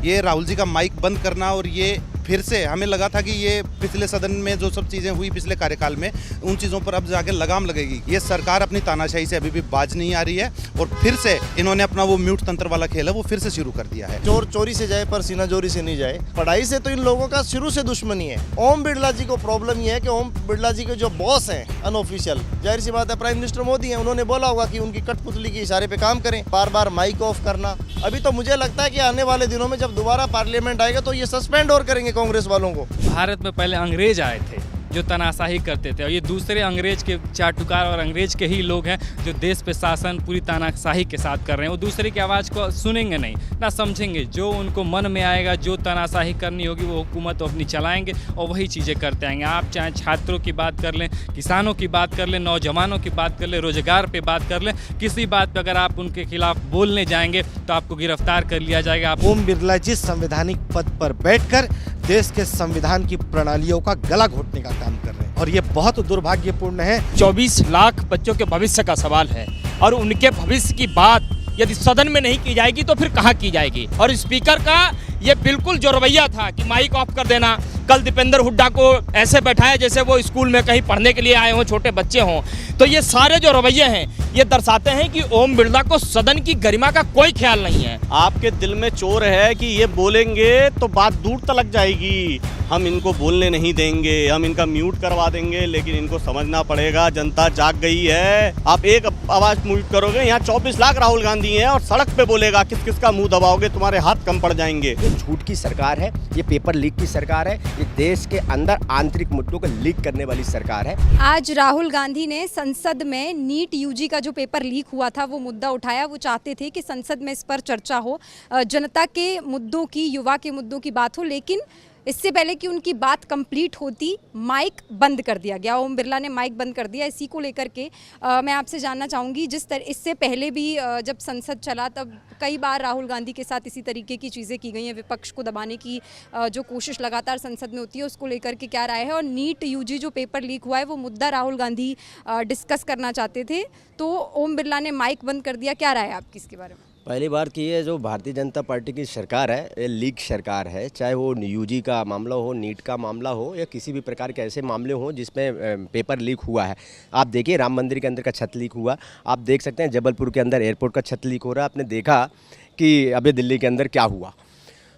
ये राहुल जी का माइक बंद करना और ये फिर से हमें लगा था कि ये पिछले सदन में जो सब चीज़ें हुई पिछले कार्यकाल में उन चीज़ों पर अब जाके लगाम लगेगी। ये सरकार अपनी तानाशाही से अभी भी बाज नहीं आ रही है और फिर से इन्होंने अपना वो म्यूट तंत्र वाला खेल है वो फिर से शुरू कर दिया है। चोर चोरी से जाए पर सीना जोरी से नहीं जाए। पढ़ाई से तो इन लोगों का शुरू से दुश्मनी है। ओम बिरला जी को प्रॉब्लम ये है कि ओम बिरला जी के जो बॉस हैं अनऑफिशियल, जाहिर सी बात है प्राइम मिनिस्टर मोदी हैं, उन्होंने बोला होगा कि उनकी कठपुतली के इशारे पे काम करें, बार बार माइक ऑफ करना। अभी तो मुझे लगता है कि आने वाले दिनों में जब दोबारा पार्लियामेंट आएगा तो ये सस्पेंड और करेंगे कांग्रेस वालों को। भारत में पहले अंग्रेज आए थे जो तानाशाही करते थे और ये दूसरे अंग्रेज के चाटुकार और अंग्रेज के ही लोग हैं जो देश पे शासन पूरी तानाशाही के साथ कर रहे हैं। वो दूसरे की आवाज़ को सुनेंगे नहीं ना समझेंगे, जो उनको मन में आएगा, जो तानाशाही करनी होगी वो हुकूमत अपनी चलाएंगे और वही चीज़ें करते आएंगे। आप चाहे छात्रों की बात कर लें, किसानों की बात कर लें, नौजवानों की बात कर लें, रोजगार पे बात कर लें, किसी बात पे अगर आप उनके खिलाफ बोलने जाएंगे तो आपको गिरफ्तार कर लिया जाएगा। ओम बिरला जी संवैधानिक पद पर बैठकर देश के संविधान की प्रणालियों का गला घोटने का काम कर रहे हैं और ये बहुत दुर्भाग्यपूर्ण है। 24 लाख बच्चों के भविष्य का सवाल है और उनके भविष्य की बात यदि सदन में नहीं की जाएगी तो फिर कहाँ की जाएगी। और स्पीकर का ये बिल्कुल जो रवैया था कि माइक ऑफ कर देना, कल दीपेंद्र हुड्डा को ऐसे बैठाया जैसे वो स्कूल में कहीं पढ़ने के लिए आए हों, छोटे बच्चे हों, तो ये सारे जो रवैये हैं ये दर्शाते हैं कि ओम बिरला को सदन की गरिमा का कोई ख्याल नहीं है। आपके दिल में चोर है कि ये बोलेंगे तो बात दूर तक जाएगी, हम इनको बोलने नहीं देंगे, हम इनका म्यूट करवा देंगे, लेकिन इनको समझना पड़ेगा जनता जाग गई है। आप एक आवाज़ म्यूट करोगे, यहाँ 24 लाख राहुल गांधी हैं और सड़क पे बोलेगा, किस किस का मुंह दबाओगे, तुम्हारे हाथ कम पड़ जाएंगे। ये झूठ की सरकार है, ये पेपर लीक की सरकार है, ये देश के अंदर आंतरिक मुद्दों को लीक करने वाली सरकार है। आज राहुल गांधी ने संसद में नीट यूजी का जो पेपर लीक हुआ था वो मुद्दा उठाया। वो चाहते थे कि संसद में इस पर चर्चा हो, जनता के मुद्दों की, युवा के मुद्दों की बात हो, लेकिन इससे पहले कि उनकी बात कंप्लीट होती माइक बंद कर दिया गया। ओम बिरला ने माइक बंद कर दिया। इसी को लेकर के मैं आपसे जानना चाहूँगी, इससे पहले भी जब संसद चला तब कई बार राहुल गांधी के साथ इसी तरीके की चीज़ें की गई हैं, विपक्ष को दबाने की जो कोशिश लगातार संसद में होती है, उसको लेकर के क्या राय है। और नीट यूजी जो पेपर लीक हुआ है वो मुद्दा राहुल गांधी डिस्कस करना चाहते थे, तो ओम बिरला ने माइक बंद कर दिया। क्या राय है आपकी इसके बारे में? पहली बार की ये जो भारतीय जनता पार्टी की सरकार है, ये लीक सरकार है। चाहे वो यूजी का मामला हो, नीट का मामला हो या किसी भी प्रकार के ऐसे मामले हों जिसमें पेपर लीक हुआ है। आप देखिए राम मंदिर के अंदर का छत लीक हुआ, आप देख सकते हैं जबलपुर के अंदर एयरपोर्ट का छत लीक हो रहा है। आपने देखा कि अभी दिल्ली के अंदर क्या हुआ,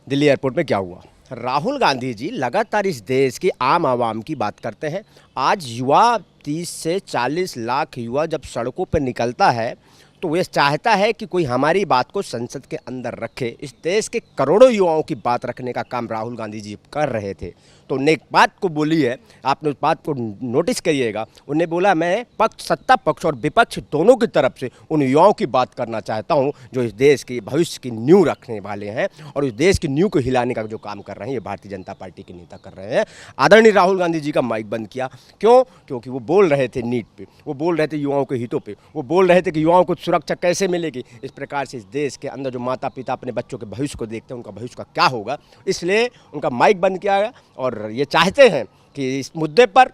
दिल्ली एयरपोर्ट में क्या हुआ। राहुल गांधी जी लगातार इस देश की आम आवाम की बात करते हैं। आज युवा 30 से 40 लाख युवा जब सड़कों पर निकलता है तो वो चाहता है कि कोई हमारी बात को संसद के अंदर रखे। इस देश के करोड़ों युवाओं की बात रखने का काम राहुल गांधी जी कर रहे थे। तो उन्हें एक बात को बोली है, आपने उस बात को नोटिस करिएगा, उन्हें बोला मैं पक्ष, सत्ता पक्ष और विपक्ष दोनों की तरफ से उन युवाओं की बात करना चाहता हूं जो इस देश की भविष्य की नींव रखने वाले हैं और इस देश की नींव को हिलाने का जो काम कर रहे हैं ये भारतीय जनता पार्टी के नेता कर रहे हैं। आदरणीय राहुल गांधी जी का माइक बंद किया, क्यों? क्योंकि वो बोल रहे थे नीट पे, वो बोल रहे थे युवाओं के हितों पे, वो बोल रहे थे कि युवाओं को सुरक्षा कैसे मिलेगी। इस प्रकार से इस देश के अंदर जो माता पिता अपने बच्चों के भविष्य को देखते हैं उनका भविष्य का क्या होगा, इसलिए उनका माइक बंद किया गया। और ये चाहते हैं कि इस मुद्दे पर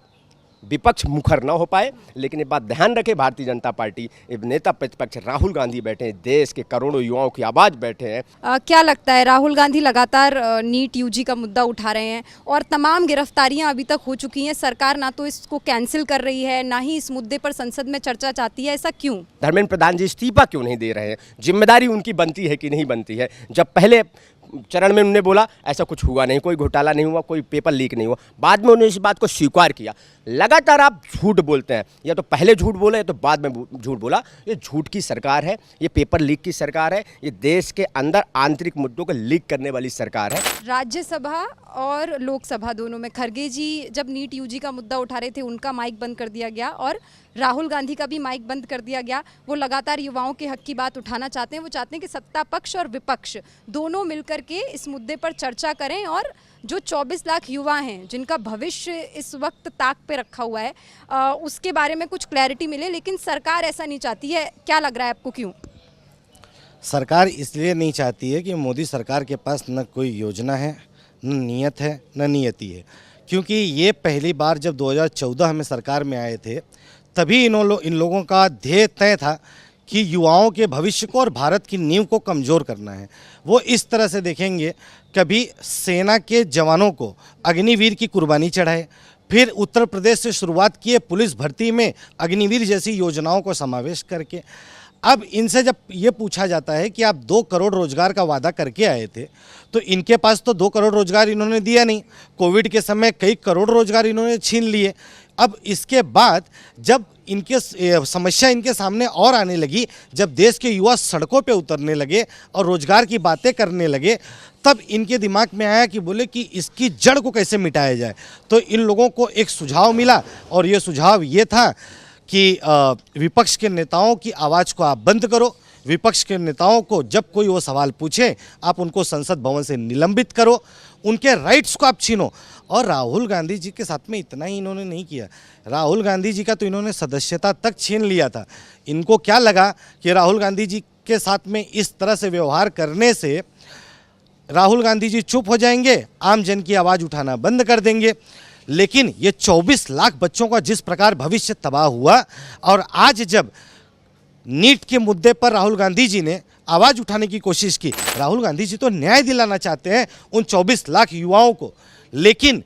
विपक्ष मुखर ना हो पाए, लेकिन ये बात ध्यान रखे भारतीय जनता पार्टी नेता प्रतिपक्ष राहुल गांधी बैठे हैं, देश के करोड़ों युवाओं की आवाज़ बैठे हैं। क्या लगता है, राहुल गांधी लगातार नीट यूजी का मुद्दा उठा रहे हैं और तमाम गिरफ्तारियां अभी तक हो चुकी हैं, सरकार ना तो इसको कैंसिल कर रही है ना ही इस मुद्दे पर संसद में चर्चा चाहती है, ऐसा क्यों? धर्मेंद्र प्रधान जी इस्तीफा क्यों नहीं दे रहे हैं? जिम्मेदारी उनकी बनती है कि नहीं बनती है? जब पहले चरण में उन्होंने बोला ऐसा कुछ हुआ नहीं, कोई घोटाला नहीं हुआ, कोई पेपर लीक नहीं हुआ, बाद में उन्होंने इस बात को स्वीकार किया। लगातार आप झूठ बोलते हैं, या तो पहले झूठ बोला या तो बाद में झूठ बोला। ये झूठ की सरकार है, ये पेपर लीक की सरकार है, ये देश के अंदर आंतरिक मुद्दों को लीक करने वाली सरकार है। राज्यसभा और लोकसभा दोनों में खरगे जी जब नीट यूजी का मुद्दा उठा रहे थे उनका माइक बंद कर दिया गया और राहुल गांधी का भी माइक बंद कर दिया गया। वो लगातार युवाओं के हक की बात उठाना चाहते हैं, वो चाहते हैं कि सत्ता पक्ष और विपक्ष दोनों मिलकर के इस मुद्दे पर चर्चा करें और जो 24 लाख युवा हैं जिनका भविष्य इस वक्त ताक पे रखा हुआ है उसके बारे में कुछ क्लैरिटी मिले, लेकिन सरकार ऐसा नहीं चाहती है। क्या लग रहा है आपको, क्यों? सरकार इसलिए नहीं चाहती है कि मोदी सरकार के पास न कोई योजना है, न नियत है, न नियति है। क्योंकि ये पहली बार जब 2014 में सरकार में आए थे तभी इन लोगों का ध्येय तय था कि युवाओं के भविष्य को और भारत की नींव को कमज़ोर करना है। वो इस तरह से देखेंगे, कभी सेना के जवानों को अग्निवीर की कुर्बानी चढ़ाए, फिर उत्तर प्रदेश से शुरुआत किए पुलिस भर्ती में अग्निवीर जैसी योजनाओं को समावेश करके। अब इनसे जब ये पूछा जाता है कि आप 2 करोड़ रोजगार का वादा करके आए थे, तो इनके पास तो 2 करोड़ रोजगार इन्होंने दिया नहीं। कोविड के समय कई करोड़ रोजगार इन्होंने छीन लिए। अब इसके बाद जब इनके समस्या इनके सामने और आने लगी, जब देश के युवा सड़कों पे उतरने लगे और रोजगार की बातें करने लगे, तब इनके दिमाग में आया कि बोले कि इसकी जड़ को कैसे मिटाया जाए। तो इन लोगों को एक सुझाव मिला और ये सुझाव ये था कि विपक्ष के नेताओं की आवाज़ को आप बंद करो। विपक्ष के नेताओं को जब कोई वो सवाल पूछे, आप उनको संसद भवन से निलंबित करो, उनके राइट्स को आप छीनो। और राहुल गांधी जी के साथ में इतना ही इन्होंने नहीं किया, राहुल गांधी जी का तो इन्होंने सदस्यता तक छीन लिया था। इनको क्या लगा कि राहुल गांधी जी के साथ में इस तरह से व्यवहार करने से राहुल गांधी जी चुप हो जाएंगे, आम जन की आवाज़ उठाना बंद कर देंगे। लेकिन ये 24 लाख बच्चों का जिस प्रकार भविष्य तबाह हुआ, और आज जब नीट के मुद्दे पर राहुल गांधी जी ने आवाज़ उठाने की कोशिश की, राहुल गांधी जी तो न्याय दिलाना चाहते हैं उन 24 लाख युवाओं को, लेकिन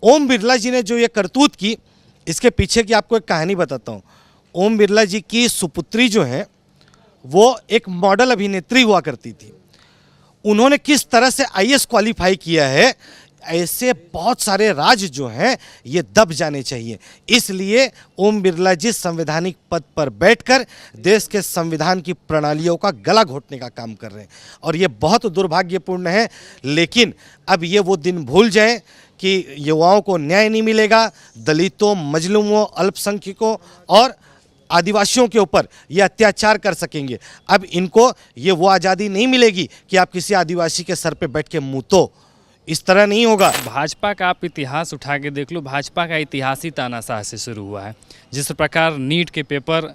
ओम बिरला जी ने जो ये करतूत की, इसके पीछे की आपको एक कहानी बताता हूँ। ओम बिरला जी की सुपुत्री जो है वो एक मॉडल अभिनेत्री हुआ करती थी। उन्होंने किस तरह से आईएएस क्वालिफाई किया है, ऐसे बहुत सारे राज जो हैं ये दब जाने चाहिए। इसलिए ओम बिरला जी संवैधानिक पद पर बैठकर देश के संविधान की प्रणालियों का गला घोटने का काम कर रहे हैं, और ये बहुत दुर्भाग्यपूर्ण है। लेकिन अब ये वो दिन भूल जाएं कि युवाओं को न्याय नहीं मिलेगा, दलितों, मजलूमों, अल्पसंख्यकों और आदिवासियों के ऊपर ये अत्याचार कर सकेंगे। अब इनको ये वो आज़ादी नहीं मिलेगी कि आप किसी आदिवासी के सर पे बैठ के मुँतो, इस तरह नहीं होगा। भाजपा का आप इतिहास उठा के देख लो, भाजपा का इतिहास ही तानाशाह से शुरू हुआ है। जिस प्रकार नीट के पेपर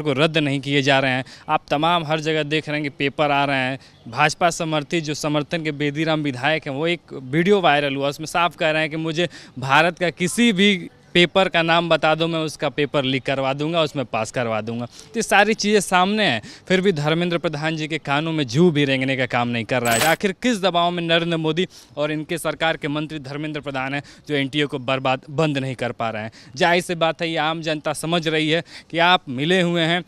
को रद्द नहीं किए जा रहे हैं, आप तमाम हर जगह देख रहे हैं कि पेपर आ रहे हैं। भाजपा समर्थित जो समर्थन के बेदीराम विधायक हैं, वो एक वीडियो वायरल हुआ, उसमें साफ कह रहे हैं कि मुझे भारत का किसी भी पेपर का नाम बता दो, मैं उसका पेपर लीक करवा दूंगा, उसमें पास करवा दूंगा। तो ये सारी चीज़ें सामने हैं, फिर भी धर्मेंद्र प्रधान जी के कानों में जूं भी रेंगने का काम नहीं कर रहा है। आखिर किस दबाव में नरेंद्र मोदी और इनके सरकार के मंत्री धर्मेंद्र प्रधान हैं जो एनटीए को बंद नहीं कर पा रहे हैं। जाहिर सी बात है, ये आम जनता समझ रही है कि आप मिले हुए हैं।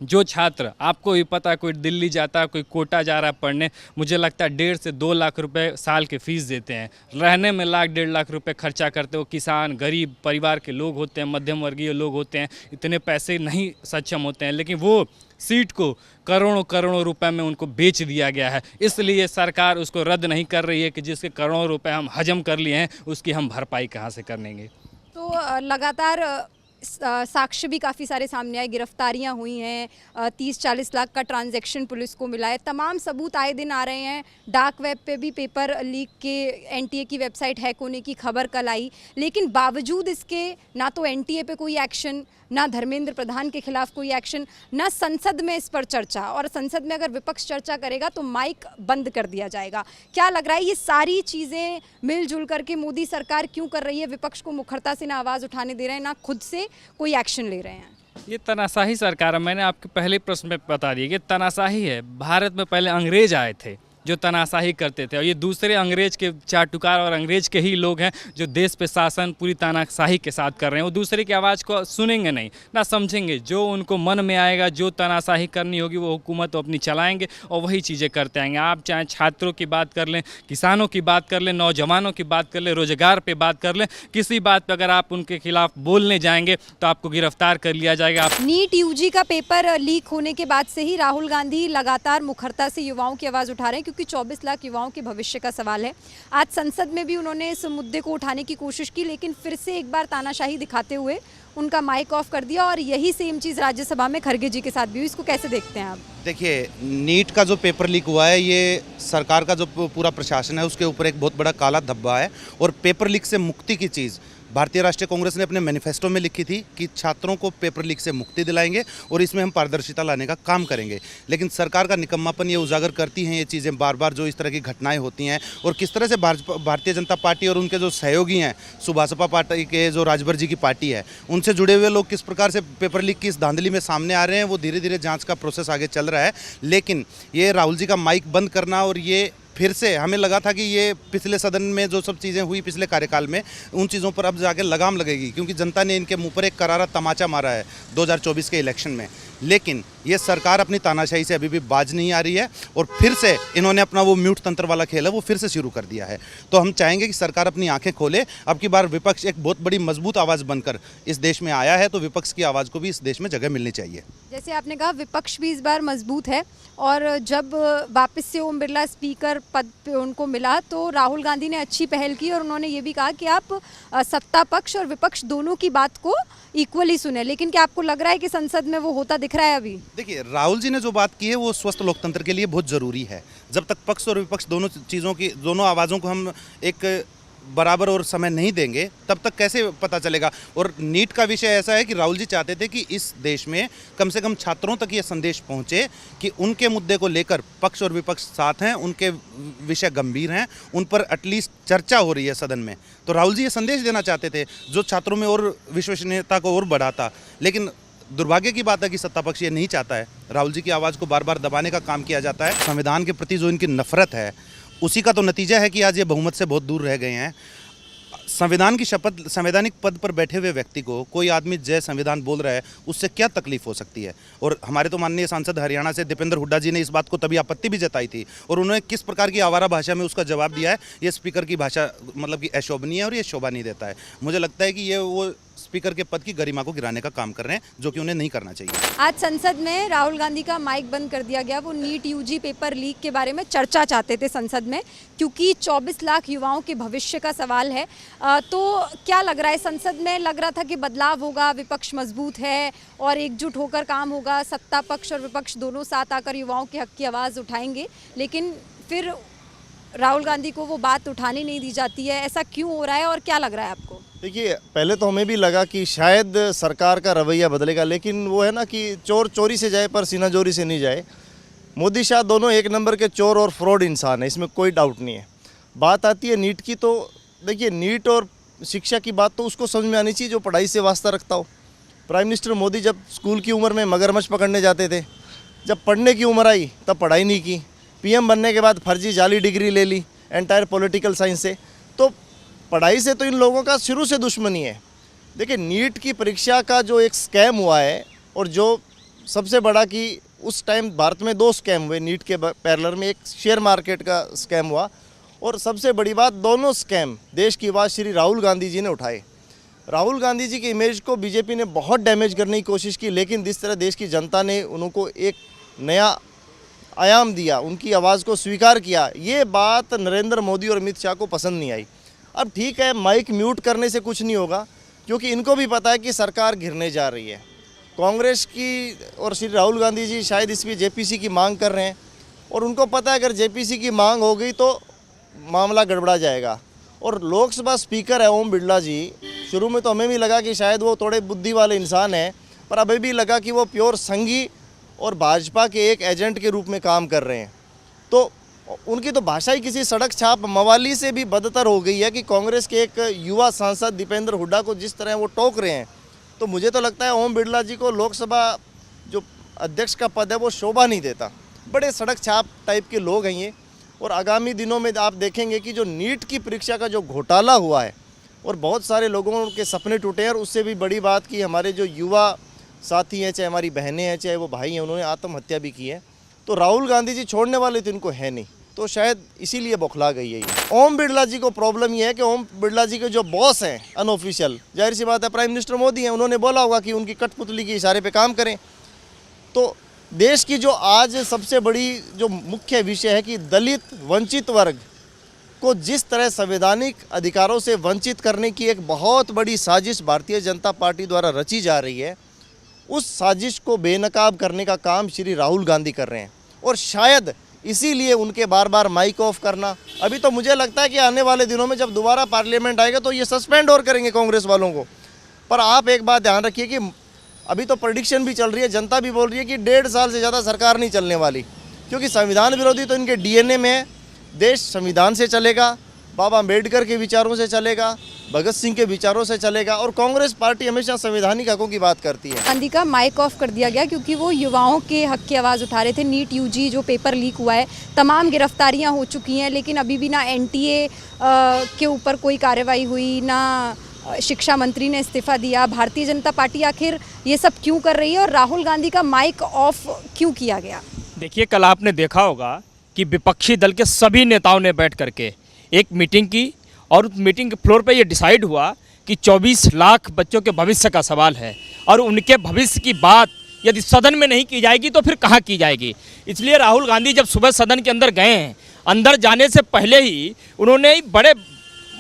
जो छात्र, आपको भी पता है, कोई दिल्ली जाता है, कोई कोटा जा रहा है पढ़ने, मुझे लगता है 1.5 से 2 लाख रुपए साल के फीस देते हैं, रहने में 1.5 लाख रुपए खर्चा करते हो। किसान, गरीब परिवार के लोग होते हैं, मध्यम वर्गीय लोग होते हैं, इतने पैसे नहीं सक्षम होते हैं, लेकिन वो सीट को करोड़ों करोड़ों रुपए में उनको बेच दिया गया है। इसलिए सरकार उसको रद्द नहीं कर रही है कि जिसके करोड़ों रुपए हम हजम कर लिए हैं, उसकी हम भरपाई कहाँ से करेंगे। तो लगातार साक्ष्य भी काफ़ी सारे सामने आए, गिरफ्तारियां हुई हैं, 30-40 लाख का ट्रांजैक्शन पुलिस को मिला है, तमाम सबूत आए दिन आ रहे हैं। डार्क वेब पे भी पेपर लीक के, एनटीए की वेबसाइट हैक होने की खबर कल आई, लेकिन बावजूद इसके ना तो एनटीए पे कोई एक्शन, ना धर्मेंद्र प्रधान के खिलाफ कोई एक्शन, ना संसद में इस पर चर्चा, और संसद में अगर विपक्ष चर्चा करेगा तो माइक बंद कर दिया जाएगा। क्या लग रहा है, ये सारी चीज़ें मिलजुल करके मोदी सरकार क्यों कर रही है? विपक्ष को मुखरता से ना आवाज़ उठाने दे रहे हैं, ना खुद से कोई एक्शन ले रहे हैं। ये तानाशाही सरकार है। मैंने आपके पहले प्रश्न में बता दिया कि तानाशाही है। भारत में पहले अंग्रेज आए थे जो तानाशाही करते थे, और ये दूसरे अंग्रेज के चाटुकार और अंग्रेज के ही लोग हैं जो देश पे शासन पूरी तानाशाही के साथ कर रहे हैं। वो दूसरे की आवाज़ को सुनेंगे नहीं, ना समझेंगे। जो उनको मन में आएगा, जो तानाशाही करनी होगी, वो हुकूमत अपनी चलाएंगे और वही चीज़ें करते आएंगे। आप चाहे छात्रों की बात कर लें, किसानों की बात कर लें, नौजवानों की बात कर लें, रोजगार पे बात कर लें, किसी बात पर अगर आप उनके खिलाफ बोलने जाएंगे तो आपको गिरफ्तार कर लिया जाएगा। नीट यूजी का पेपर लीक होने के बाद से ही राहुल गांधी लगातार मुखरता से युवाओं की आवाज़ उठा रहे हैं, क्योंकि 24 लाख युवाओं के भविष्य का सवाल है। आज संसद में भी उन्होंने इस मुद्दे को उठाने की कोशिश की, लेकिन फिर से एक बार तानाशाही दिखाते हुए उनका माइक ऑफ कर दिया, और यही सेम चीज़ राज्यसभा में खड़गे जी के साथ भी हुई। इसको कैसे देखते हैं आप? देखिए, नीट का जो पेपर लीक हुआ है, ये सरकार का जो पूरा प्रशासन है उसके ऊपर एक बहुत बड़ा काला धब्बा है, और पेपर लीक से मुक्ति की चीज़ भारतीय राष्ट्रीय कांग्रेस ने अपने मैनिफेस्टो में लिखी थी कि छात्रों को पेपर लीक से मुक्ति दिलाएंगे और इसमें हम पारदर्शिता लाने का काम करेंगे। लेकिन सरकार का निकम्मापन ये उजागर करती हैं ये चीज़ें बार बार, जो इस तरह की घटनाएं होती हैं और किस तरह से भारतीय जनता पार्टी और उनके जो सहयोगी हैं, सुभाषपा पार्टी के जो राजभर जी की पार्टी है, उनसे जुड़े हुए लोग किस प्रकार से पेपर लीक की इस धांधली में सामने आ रहे हैं, वो धीरे धीरे जाँच का प्रोसेस आगे चल रहा है। लेकिन ये राहुल जी का माइक बंद करना और ये फिर से हमें लगा था कि ये पिछले सदन में जो सब चीज़ें हुई पिछले कार्यकाल में, उन चीज़ों पर अब जाके लगाम लगेगी, क्योंकि जनता ने इनके मुंह पर एक करारा तमाचा मारा है 2024 के इलेक्शन में। लेकिन ये सरकार अपनी तानाशाही से अभी भी बाज नहीं आ रही है और फिर से इन्होंने अपना वो म्यूट तंत्र वाला खेल है वो फिर से शुरू कर दिया है। तो हम चाहेंगे कि सरकार अपनी आंखें खोले। अब की बार विपक्ष एक बहुत बड़ी मजबूत आवाज़ बनकर इस देश में आया है, तो विपक्ष की आवाज़ को भी इस देश में जगह मिलनी चाहिए। जैसे आपने कहा, विपक्ष भी इस बार मजबूत है और जब वापस से ओम बिरला स्पीकर पद पे उनको मिला तो राहुल गांधी ने अच्छी पहल की और उन्होंने ये भी कहा कि आप सत्ता पक्ष और विपक्ष दोनों की बात को इक्वली सुने। लेकिन क्या आपको लग रहा है कि संसद में वो होता दिख रहा है अभी? देखिए, राहुल जी ने जो बात की है वो स्वस्थ लोकतंत्र के लिए बहुत ज़रूरी है। जब तक पक्ष और विपक्ष दोनों आवाज़ों को हम एक बराबर और समय नहीं देंगे, तब तक कैसे पता चलेगा। और नीट का विषय ऐसा है कि राहुल जी चाहते थे कि इस देश में कम से कम छात्रों तक ये संदेश पहुंचे कि उनके मुद्दे को लेकर पक्ष और विपक्ष साथ हैं, उनके विषय गंभीर हैं, उन पर एटलीस्ट चर्चा हो रही है सदन में। तो राहुल जी ये संदेश देना चाहते थे जो छात्रों में और विश्वसनीयता को और बढ़ाता। लेकिन दुर्भाग्य की बात है कि सत्ता पक्ष ये नहीं चाहता है। राहुल जी की आवाज़ को बार बार दबाने का काम किया जाता है। संविधान के प्रति जो इनकी नफरत है उसी का तो नतीजा है कि आज ये बहुमत से बहुत दूर रह गए हैं। संविधान की शपथ, संवैधानिक पद पर बैठे हुए व्यक्ति को कोई आदमी जय संविधान बोल रहा है, उससे क्या तकलीफ हो सकती है। और हमारे तो माननीय सांसद हरियाणा से दीपेंद्र हुड्डा जी ने इस बात को तभी आपत्ति भी जताई थी और उन्होंने किस प्रकार की आवारा भाषा में उसका जवाब दिया है। ये स्पीकर की भाषा मतलब कि अशोभनीय है और ये शोभा नहीं देता है। मुझे लगता है कि ये वो स्पीकर के पद की गरिमा को गिराने का काम कर रहे हैं, जो कि उन्हें नहीं करना चाहिए। आज संसद में राहुल गांधी का माइक बंद कर दिया गया। वो नीट यूजी पेपर लीक के बारे में चर्चा चाहते थे संसद में, क्योंकि 24 लाख युवाओं के भविष्य का सवाल है। तो क्या लग रहा है, संसद में लग रहा था कि बदलाव होगा, विपक्ष मजबूत है और एकजुट होकर काम होगा, सत्ता पक्ष और विपक्ष दोनों साथ आकर युवाओं के हक की आवाज़ उठाएंगे, लेकिन फिर राहुल गांधी को वो बात उठाने नहीं दी जाती है। ऐसा क्यों हो रहा है और क्या लग रहा है आपको? देखिए, पहले तो हमें भी लगा कि शायद सरकार का रवैया बदलेगा, लेकिन वो है ना कि चोर चोरी से जाए पर सीना जोरी से नहीं जाए। मोदी शाह दोनों एक नंबर के चोर और फ्रॉड इंसान है, इसमें कोई डाउट नहीं है। बात आती है नीट की, तो देखिए नीट और शिक्षा की बात तो उसको समझ में आनी चाहिए जो पढ़ाई से वास्ता रखता हो। प्राइम मिनिस्टर मोदी जब स्कूल की उम्र में मगरमच्छ पकड़ने जाते थे, जब पढ़ने की उम्र आई तब पढ़ाई नहीं की। पीएम बनने के बाद फर्जी जाली डिग्री ले ली एंटायर पॉलिटिकल साइंस से। तो पढ़ाई से तो इन लोगों का शुरू से दुश्मनी है। देखिए, नीट की परीक्षा का जो एक स्कैम हुआ है, और जो सबसे बड़ा कि उस टाइम भारत में 2 स्कैम हुए नीट के पैरेलल में। एक शेयर मार्केट का स्कैम हुआ और सबसे बड़ी बात, दोनों स्कैम देश की आवाज़ श्री राहुल गांधी जी ने उठाए। राहुल गांधी जी की इमेज को बीजेपी ने बहुत डैमेज करने की कोशिश की, लेकिन जिस तरह देश की जनता ने उनको एक नया आयाम दिया, उनकी आवाज़ को स्वीकार किया, ये बात नरेंद्र मोदी और अमित शाह को पसंद नहीं आई। अब ठीक है, माइक म्यूट करने से कुछ नहीं होगा, क्योंकि इनको भी पता है कि सरकार गिरने जा रही है। कांग्रेस की और श्री राहुल गांधी जी शायद इस पर जेपीसी की मांग कर रहे हैं और उनको पता है अगर जेपीसी की मांग हो गई तो मामला गड़बड़ा जाएगा। और लोकसभा स्पीकर है ओम बिरला जी, शुरू में तो हमें भी लगा कि शायद वो थोड़े बुद्धि वाले इंसान हैं, पर अभी भी लगा कि वो प्योर संघी और भाजपा के एक एजेंट के रूप में काम कर रहे हैं। तो उनकी तो भाषा ही किसी सड़क छाप मवाली से भी बदतर हो गई है कि कांग्रेस के एक युवा सांसद दीपेंद्र हुड्डा को जिस तरह वो टोक रहे हैं, तो मुझे तो लगता है ओम बिरला जी को लोकसभा जो अध्यक्ष का पद है वो शोभा नहीं देता। बड़े सड़क छाप टाइप के लोग हैं ये। और आगामी दिनों में आप देखेंगे कि जो नीट की परीक्षा का जो घोटाला हुआ है और बहुत सारे लोगों के सपने टूटे हैं, और उससे भी बड़ी बात कि हमारे जो युवा साथी हैं, चाहे हमारी बहनें हैं, चाहे वो भाई हैं, उन्होंने आत्महत्या भी की है। तो राहुल गांधी जी छोड़ने वाले तो इनको है नहीं, तो शायद इसीलिए बौखला गई है ये। ओम बिरला जी को प्रॉब्लम ये है कि ओम बिरला जी के जो बॉस हैं अनऑफिशियल, जाहिर सी बात है प्राइम मिनिस्टर मोदी हैं, उन्होंने बोला होगा कि उनकी कठपुतली के इशारे पे काम करें। तो देश की जो आज सबसे बड़ी जो मुख्य विषय है कि दलित वंचित वर्ग को जिस तरह संवैधानिक अधिकारों से वंचित करने की एक बहुत बड़ी साजिश भारतीय जनता पार्टी द्वारा रची जा रही है, उस साजिश को बेनकाब करने का काम श्री राहुल गांधी कर रहे हैं। और शायद इसीलिए उनके बार बार माइक ऑफ करना। अभी तो मुझे लगता है कि आने वाले दिनों में जब दोबारा पार्लियामेंट आएगा तो ये सस्पेंड और करेंगे कांग्रेस वालों को। पर आप एक बात ध्यान रखिए कि अभी तो प्रेडिक्शन भी चल रही है, जनता भी बोल रही है कि 1.5 साल से ज़्यादा सरकार नहीं चलने वाली, क्योंकि संविधान विरोधी तो इनके डीएनए में है। देश संविधान से चलेगा, बाबा अम्बेडकर के विचारों से चलेगा, भगत सिंह के विचारों से चलेगा, और कांग्रेस पार्टी हमेशा संवैधानिक हकों की बात करती है। गांधी का माइक ऑफ कर दिया गया क्योंकि वो युवाओं के हक की आवाज़ उठा रहे थे। नीट यूजी जो पेपर लीक हुआ है, तमाम गिरफ्तारियां हो चुकी हैं, लेकिन अभी भी ना एनटीए के ऊपर कोई कार्रवाई हुई, ना शिक्षा मंत्री ने इस्तीफा दिया। भारतीय जनता पार्टी आखिर ये सब क्यों कर रही है और राहुल गांधी का माइक ऑफ क्यों किया गया? देखिए, कल आपने देखा होगा कि विपक्षी दल के सभी नेताओं ने बैठ करके एक मीटिंग की और उस मीटिंग के फ्लोर पे ये डिसाइड हुआ कि 24 लाख बच्चों के भविष्य का सवाल है और उनके भविष्य की बात यदि सदन में नहीं की जाएगी तो फिर कहाँ की जाएगी। इसलिए राहुल गांधी जब सुबह सदन के अंदर गए हैं, अंदर जाने से पहले ही उन्होंने बड़े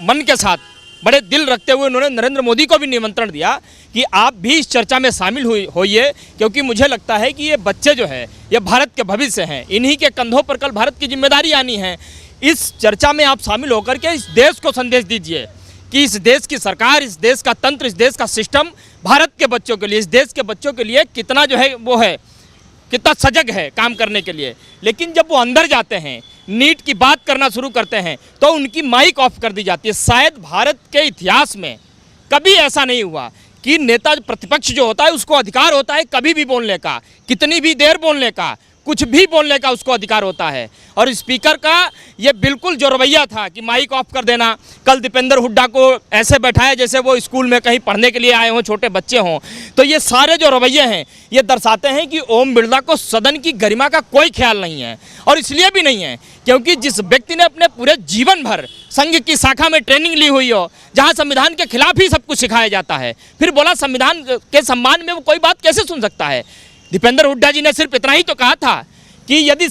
मन के साथ, बड़े दिल रखते हुए उन्होंने नरेंद्र मोदी को भी निमंत्रण दिया कि आप भी इस चर्चा में शामिल होइए, क्योंकि मुझे लगता है कि ये बच्चे जो है ये भारत के भविष्य हैं, इन्हीं के कंधों पर कल भारत की जिम्मेदारी आनी है। इस चर्चा में आप शामिल होकर के इस देश को संदेश दीजिए कि इस देश की सरकार, इस देश का तंत्र, इस देश का सिस्टम भारत के बच्चों के लिए, इस देश के बच्चों के लिए कितना जो है वो है, कितना सजग है काम करने के लिए। लेकिन जब वो अंदर जाते हैं, नीट की बात करना शुरू करते हैं, तो उनकी माइक ऑफ कर दी जाती है। शायद भारत के इतिहास में कभी ऐसा नहीं हुआ कि नेता प्रतिपक्ष जो होता है उसको अधिकार होता है कभी भी बोलने का, कितनी भी देर बोलने का, कुछ भी बोलने का उसको अधिकार होता है। और स्पीकर का ये बिल्कुल जो रवैया था कि माइक ऑफ कर देना, कल दीपेंद्र हुड्डा को ऐसे बैठाया जैसे वो स्कूल में कहीं पढ़ने के लिए आए हों, छोटे बच्चे हों, तो ये सारे जो रवैये हैं ये दर्शाते हैं कि ओम बिरला को सदन की गरिमा का कोई ख्याल नहीं है। और इसलिए भी नहीं है क्योंकि जिस व्यक्ति ने अपने पूरे जीवन भर संघ की शाखा में ट्रेनिंग ली हुई हो, जहाँ संविधान के खिलाफ ही सब कुछ सिखाया जाता है, फिर बोला संविधान के सम्मान में वो कोई बात कैसे सुन सकता है। दीपेंद्र हुड्डा जी ने सिर्फ इतना ही तो कहा था कि यदि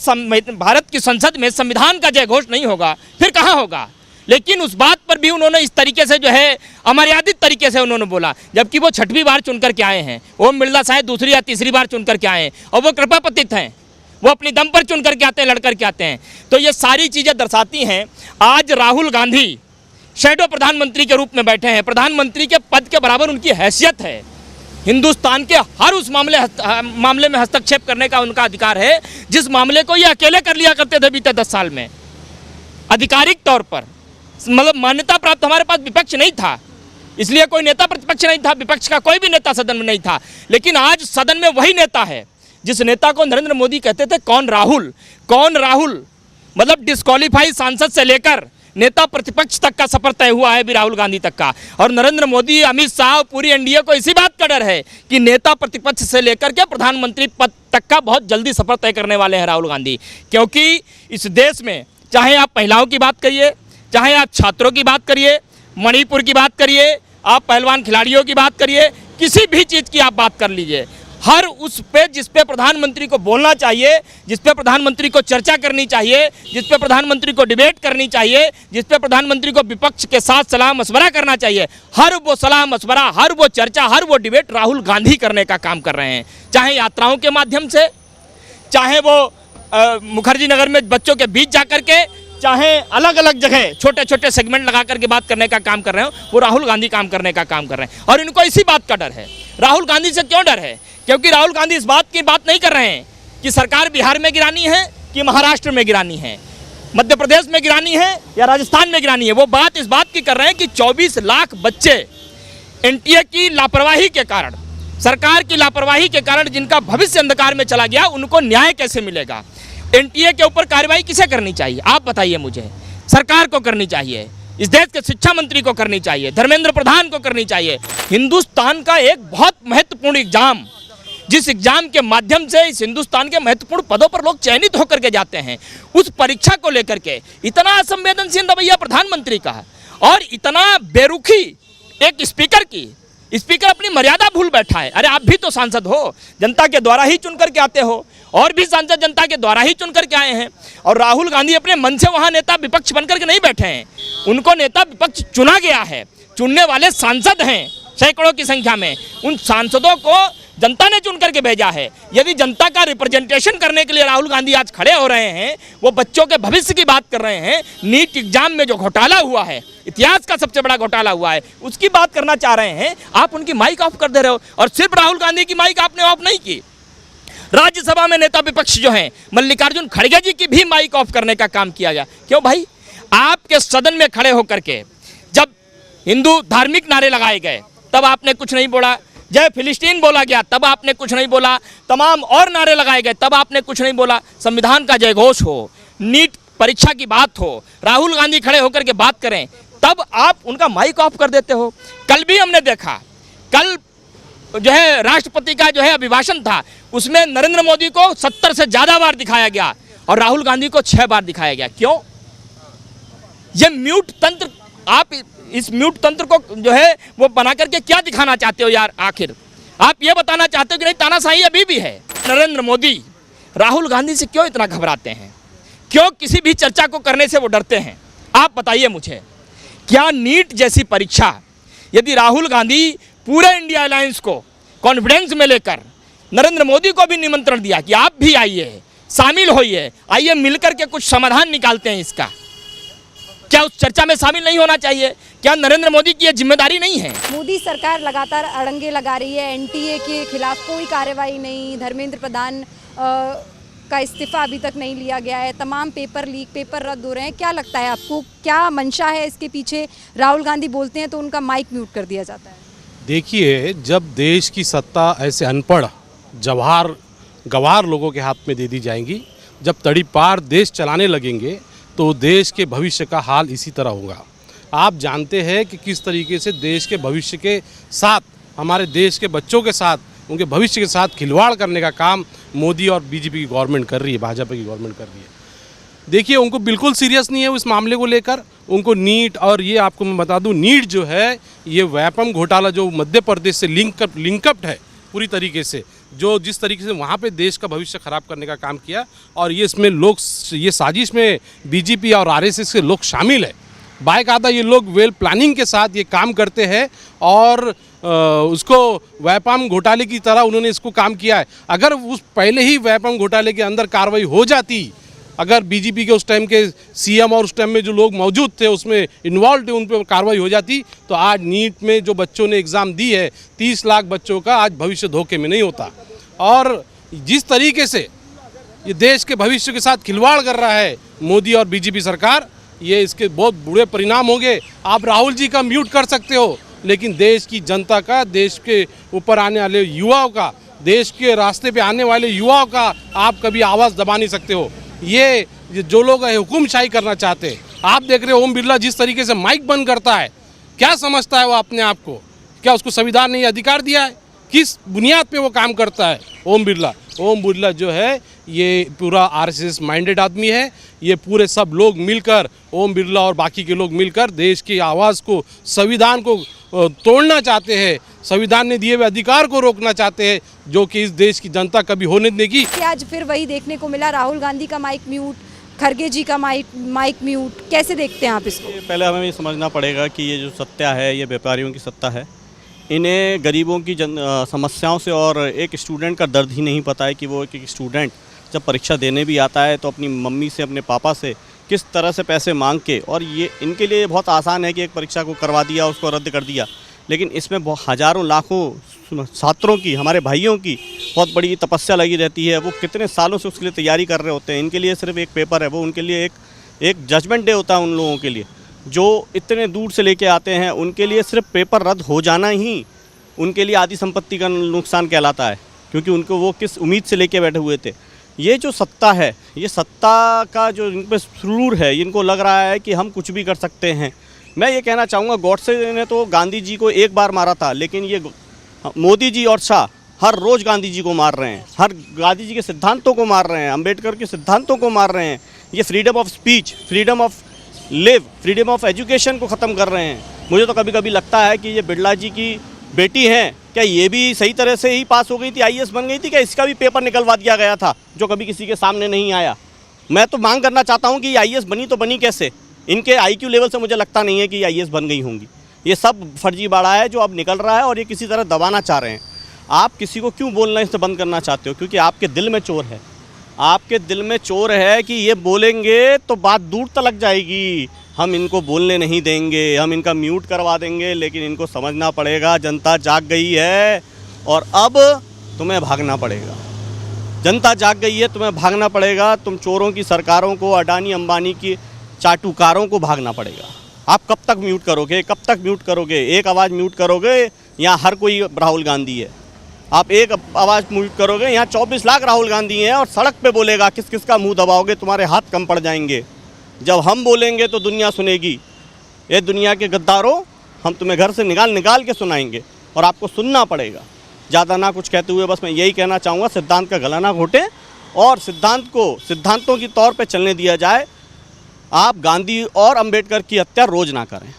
भारत की संसद में संविधान का जय घोष नहीं होगा फिर कहाँ होगा, लेकिन उस बात पर भी उन्होंने इस तरीके से जो है अमर्यादित तरीके से उन्होंने बोला, जबकि वो 6वीं बार चुन करके आए हैं। ओम बिरला शायद दूसरी या तीसरी बार चुन करके आए हैं और वो कृपापतित हैं, वो अपनी दम पर चुन करके आते हैं, लड़ करके आते हैं। तो ये सारी चीज़ें दर्शाती हैं आज राहुल गांधी शैडो प्रधानमंत्री के रूप में बैठे हैं, प्रधानमंत्री के पद के बराबर उनकी हैसियत है। हिंदुस्तान के हर उस मामले में हस्तक्षेप करने का उनका अधिकार है जिस मामले को ये अकेले कर लिया करते थे बीते 10 साल में। आधिकारिक तौर पर मतलब मान्यता प्राप्त हमारे पास विपक्ष नहीं था, इसलिए कोई नेता प्रतिपक्ष नहीं था, विपक्ष का कोई भी नेता सदन में नहीं था। लेकिन आज सदन में वही नेता है जिस नेता को नरेंद्र मोदी कहते थे कौन राहुल, मतलब डिस्क्वालीफाई सांसद से लेकर नेता प्रतिपक्ष तक का सफर तय हुआ है भी राहुल गांधी तक का। और नरेंद्र मोदी, अमित शाह, पूरी एनडीए को इसी बात का डर है कि नेता प्रतिपक्ष से लेकर के प्रधानमंत्री पद तक का बहुत जल्दी सफर तय करने वाले हैं राहुल गांधी। क्योंकि इस देश में चाहे आप महिलाओं की बात करिए, चाहे आप छात्रों की बात करिए, मणिपुर की बात करिए, आप पहलवान खिलाड़ियों की बात करिए, किसी भी चीज़ की आप बात कर लीजिए, हर उस पे जिस पे प्रधानमंत्री को बोलना चाहिए, जिस पे प्रधानमंत्री को चर्चा करनी चाहिए, जिस पे प्रधानमंत्री को डिबेट करनी चाहिए, जिस पे प्रधानमंत्री को विपक्ष के साथ सलाह मशवरा करना चाहिए, हर वो सलाह मशवरा, हर वो चर्चा, हर वो डिबेट राहुल गांधी करने का काम कर रहे हैं। चाहे यात्राओं के माध्यम से, चाहे वो मुखर्जी नगर में बच्चों के बीच जाकर के, चाहे अलग अलग जगह छोटे छोटे सेगमेंट लगा करके बात करने का काम कर रहे हो, वो राहुल गांधी काम करने का काम कर रहे हैं। और इनको इसी बात का डर है। राहुल गांधी से क्यों डर है? क्योंकि राहुल गांधी इस बात की बात नहीं कर रहे हैं कि सरकार बिहार में गिरानी है कि महाराष्ट्र में गिरानी है, मध्य प्रदेश में गिरानी है या राजस्थान में गिरानी है। वो बात इस बात की कर रहे हैं कि 24 लाख बच्चे एनटीए की लापरवाही के कारण, सरकार की लापरवाही के कारण जिनका भविष्य अंधकार में चला गया, उनको न्याय कैसे मिलेगा। एनटीए के ऊपर कार्रवाई किसे करनी चाहिए आप बताइए मुझे? सरकार को करनी चाहिए, इस देश के शिक्षा मंत्री को करनी चाहिए, धर्मेंद्र प्रधान को करनी चाहिए। हिंदुस्तान का एक बहुत महत्वपूर्ण एग्जाम, जिस एग्जाम के माध्यम से इस हिंदुस्तान के महत्वपूर्ण पदों पर लोग चयनित होकर के जाते हैं, उस परीक्षा को लेकर के इतना असंवेदनशील रवैया प्रधानमंत्री का और इतना बेरुखी एक स्पीकर की। स्पीकर अपनी मर्यादा भूल बैठा है। अरे आप भी तो सांसद हो, जनता के द्वारा ही चुन करके आते हो, और भी सांसद जनता के द्वारा ही चुन करके आए हैं। और राहुल गांधी अपने मन से वहाँ नेता विपक्ष बन करके नहीं बैठे हैं, उनको नेता विपक्ष चुना गया है। चुनने वाले सांसद हैं सैकड़ों की संख्या में, उन सांसदों को जनता ने चुन करके भेजा है। यदि जनता का रिप्रेजेंटेशन करने के लिए राहुल गांधी आज खड़े हो रहे हैं, वो बच्चों के भविष्य की बात कर रहे हैं, नीट एग्जाम में जो घोटाला हुआ है, इतिहास का सबसे बड़ा घोटाला हुआ है, उसकी बात करना चाह रहे हैं, आप उनकी माइक ऑफ कर दे रहे हो। और सिर्फ राहुल गांधी की माइक आपने ऑफ नहीं की, राज्यसभा में नेता विपक्ष जो हैं मल्लिकार्जुन खड़गे जी की भी माइक ऑफ करने का काम किया गया। क्यों भाई? आपके सदन में खड़े होकर के जब हिंदू धार्मिक नारे लगाए गए तब आपने कुछ नहीं बोला, जय फिलिस्तीन बोला गया तब आपने कुछ नहीं बोला, तमाम और नारे लगाए गए तब आपने कुछ नहीं बोला। संविधान का जयघोष हो, नीट परीक्षा की बात हो, राहुल गांधी खड़े होकर के बात करें, तब आप उनका माइक ऑफ कर देते हो। कल भी हमने देखा, कल जो है राष्ट्रपति का जो है अभिभाषण था, उसमें नरेंद्र मोदी को 70 से ज़्यादा बार दिखाया गया और राहुल गांधी को 6 बार दिखाया गया। क्यों? ये म्यूट तंत्र, आप इस म्यूट तंत्र को जो है वो बना करके क्या दिखाना चाहते हो यार? आखिर आप ये बताना चाहते हो कि नहीं तानाशाही अभी भी है? नरेंद्र मोदी राहुल गांधी से क्यों इतना घबराते हैं? क्यों किसी भी चर्चा को करने से वो डरते हैं? आप बताइए मुझे। क्या नीट जैसी परीक्षा यदि राहुल गांधी पूरे इंडिया अलायंस को कॉन्फिडेंस में लेकर नरेंद्र मोदी को भी निमंत्रण दिया कि आप भी आइए, शामिल होइए, आइए मिलकर के कुछ समाधान निकालते हैं इसका, क्या उस चर्चा में शामिल नहीं होना चाहिए? क्या नरेंद्र मोदी की यह जिम्मेदारी नहीं है? मोदी सरकार लगातार अड़ंगे लगा रही है, एनटीए के खिलाफ कोई कार्रवाई नहीं, धर्मेंद्र प्रधान का इस्तीफा अभी तक नहीं लिया गया है, तमाम पेपर लीक, पेपर रद्द हो रहे हैं। क्या लगता है आपको, क्या मंशा है इसके पीछे? राहुल गांधी बोलते हैं तो उनका माइक म्यूट कर दिया जाता है। देखिए, जब देश की सत्ता ऐसे अनपढ़ गवार लोगों के हाथ में दे दी जाएंगी, जब तड़ीपार देश चलाने लगेंगे तो देश के भविष्य का हाल इसी तरह होगा। आप जानते हैं कि किस तरीके से देश के भविष्य के साथ, हमारे देश के बच्चों के साथ, उनके भविष्य के साथ खिलवाड़ करने का काम मोदी और बीजेपी की गवर्नमेंट कर रही है, भाजपा की गवर्नमेंट कर रही है। देखिए, उनको बिल्कुल सीरियस नहीं है उस मामले को लेकर। उनको नीट, और ये आपको मैं बता दूं, नीट जो है ये व्यापम घोटाला जो मध्य प्रदेश से लिंकअप है पूरी तरीके से, जो जिस तरीके से वहाँ पे देश का भविष्य खराब करने का काम किया, और ये इसमें लोग, ये साजिश में बीजेपी और आरएसएस के लोग शामिल है। बाकायदा ये लोग वेल प्लानिंग के साथ ये काम करते हैं और उसको व्यापम घोटाले की तरह उन्होंने इसको काम किया है। अगर उस पहले ही व्यापम घोटाले के अंदर कार्रवाई हो जाती, अगर बीजेपी के उस टाइम के सीएम और उस टाइम में जो लोग मौजूद थे उसमें इन्वॉल्व थे, उन पर कार्रवाई हो जाती, तो आज नीट में जो बच्चों ने एग्ज़ाम दी है 30 लाख बच्चों का आज भविष्य धोखे में नहीं होता। और जिस तरीके से ये देश के भविष्य के साथ खिलवाड़ कर रहा है मोदी और बीजेपी सरकार, ये इसके बहुत बुरे परिणाम होंगे। आप राहुल जी का म्यूट कर सकते हो, लेकिन देश की जनता का, देश के ऊपर आने वाले युवाओं का, देश के रास्ते पे आने वाले युवाओं का आप कभी आवाज़ दबा नहीं सकते हो। ये जो लोग हुकुमशाही करना चाहते हैं, आप देख रहे हो ओम बिरला जिस तरीके से माइक बंद करता है, क्या समझता है वो अपने आप को? क्या उसको संविधान ने अधिकार दिया है? किस बुनियाद पे वो काम करता है ओम बिरला? ओम बिरला जो है ये पूरा आरएसएस माइंडेड आदमी है। ये पूरे सब लोग मिलकर, ओम बिरला और बाकी के लोग मिलकर देश की आवाज़ को, संविधान को तोड़ना चाहते हैं, संविधान ने दिए हुए अधिकार को रोकना चाहते हैं, जो कि इस देश की जनता कभी होने देगी। आज फिर वही देखने को मिला, राहुल गांधी का माइक म्यूट, खड़गे जी का माइक म्यूट। कैसे देखते हैं आप इसको? पहले हमें ये समझना पड़ेगा कि ये जो सत्ता है ये व्यापारियों की सत्ता है। इन्हें गरीबों की समस्याओं से और एक स्टूडेंट का दर्द ही नहीं पता है कि वो एक स्टूडेंट जब परीक्षा देने भी आता है तो अपनी मम्मी से, अपने पापा से किस तरह से पैसे मांग के, और ये इनके लिए बहुत आसान है कि एक परीक्षा को करवा दिया, उसको रद्द कर दिया, लेकिन इसमें हज़ारों लाखों छात्रों की, हमारे भाइयों की बहुत बड़ी तपस्या लगी रहती है। वो कितने सालों से उसके लिए तैयारी कर रहे होते हैं। इनके लिए सिर्फ एक पेपर है, वो उनके लिए एक जजमेंट डे होता है। उन लोगों के लिए जो इतने दूर से लेके आते हैं, उनके लिए सिर्फ पेपर रद्द हो जाना ही उनके लिए आधी संपत्ति का नुकसान कहलाता है, क्योंकि उनको वो किस उम्मीद से लेके बैठे हुए थे। ये जो सत्ता है, ये सत्ता का जो इन पर सुरूर है, इनको लग रहा है कि हम कुछ भी कर सकते हैं। मैं ये कहना चाहूँगा, गॉडसे ने तो गांधी जी को एक बार मारा था, लेकिन ये मोदी जी और शाह हर रोज़ गांधी जी को मार रहे हैं, हर गांधी जी के सिद्धांतों को मार रहे हैं, अंबेडकर के सिद्धांतों को मार रहे हैं। ये freedom of speech, freedom of live, freedom of education को ख़त्म कर रहे हैं। मुझे तो कभी कभी लगता है कि ये बिरला जी की बेटी हैं, क्या ये भी सही तरह से ही पास हो गई थी, आईएएस बन गई थी? क्या इसका भी पेपर निकलवा दिया गया था जो कभी किसी के सामने नहीं आया? मैं तो मांग करना चाहता हूँ कि आईएएस बनी तो बनी कैसे? इनके आईक्यू लेवल से मुझे लगता नहीं है कि आईएएस बन गई होंगी। ये सब फर्जीवाड़ा है जो अब निकल रहा है और ये किसी तरह दबाना चाह रहे हैं। आप किसी को क्यों बोलना इससे बंद करना चाहते हो? क्योंकि आपके दिल में चोर है, आपके दिल में चोर है कि ये बोलेंगे तो बात दूर तक जाएगी, हम इनको बोलने नहीं देंगे, हम इनका म्यूट करवा देंगे। लेकिन इनको समझना पड़ेगा जनता जाग गई है और अब तुम्हें भागना पड़ेगा। जनता जाग गई है, तुम्हें भागना पड़ेगा। तुम चोरों की सरकारों को, अडानी अंबानी की चाटुकारों को भागना पड़ेगा। आप कब तक म्यूट करोगे? कब तक म्यूट करोगे? एक आवाज़ म्यूट करोगे, यहाँ हर कोई राहुल गांधी है। आप एक आवाज़ म्यूट करोगे, यहाँ 24 लाख राहुल गांधी हैं और सड़क पे बोलेगा। किस किस का मुंह दबाओगे? तुम्हारे हाथ कम पड़ जाएंगे। जब हम बोलेंगे तो दुनिया सुनेगी। ये दुनिया के गद्दारों, हम तुम्हें घर से निकाल के सुनाएंगे और आपको सुनना पड़ेगा। ज़्यादा ना कुछ कहते हुए बस मैं यही कहना चाहूँगा, सिद्धांत का गला ना घोटें और सिद्धांत को सिद्धांतों की तौर पे चलने दिया जाए। आप गांधी और अंबेडकर की हत्या रोज़ ना करें।